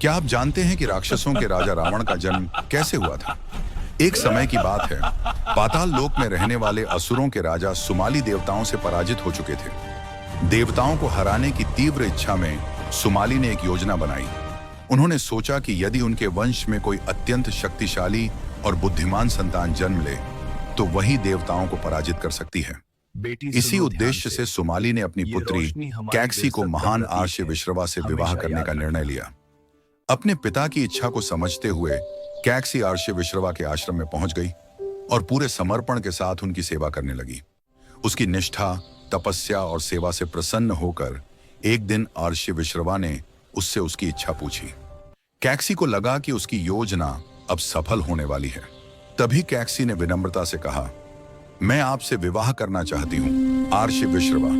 क्या आप जानते हैं कि राक्षसों के राजा रावण का जन्म कैसे हुआ था? एक समय की बात है, पाताल लोक में रहने वाले असुरों के राजा सुमाली देवताओं से पराजित हो चुके थे। देवताओं को हराने की तीव्र इच्छा में सुमाली ने एक योजना बनाई। उन्होंने सोचा कि यदि उनके वंश में कोई अत्यंत शक्तिशाली और बुद्धिमान संतान जन्म ले, तो वही देवताओं को पराजित कर सकती है। इसी उद्देश्य से सुमाली ने अपनी पुत्री कैकसी को महान आर्य विश्रवा से विवाह करने का निर्णय लिया। अपने पिता की इच्छा को समझते हुए कैकसी आर्य विश्रवा के आश्रम में पहुंच गई और पूरे समर्पण के साथ उनकी सेवा करने लगी। उसकी निष्ठा, तपस्या और सेवा से प्रसन्न होकर एक दिन आर्य विश्रवा ने उससे उसकी इच्छा पूछी। कैकसी को लगा कि उसकी योजना अब सफल होने वाली है। तभी कैकसी ने विनम्रता से कहा, मैं आपसे विवाह करना चाहती हूँ आर्य विश्रवा।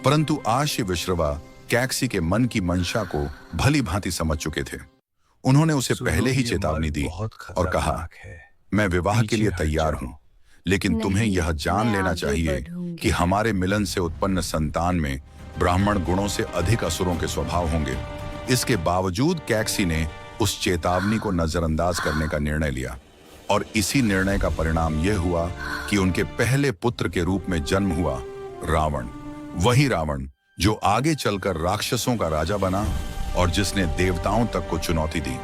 परंतु आर्य विश्रवा कैकसी के मन की मंशा को भली भांति समझ चुके थे। उन्होंने उसे पहले ही चेतावनी दी और कहा, मैं विवाह के लिए तैयार हूं, लेकिन तुम्हें यह जान लेना चाहिए कि हमारे मिलन से उत्पन्न संतान में ब्राह्मण गुणों से अधिक असुरों के स्वभाव होंगे। इसके बावजूद कैकसी ने उस चेतावनी को नजरअंदाज करने का निर्णय लिया और इसी निर्णय का परिणाम यह हुआ कि उनके पहले पुत्र के रूप में जन्म हुआ रावण। वही रावण जो आगे चलकर राक्षसों का राजा बना और जिसने देवताओं तक को चुनौती दी।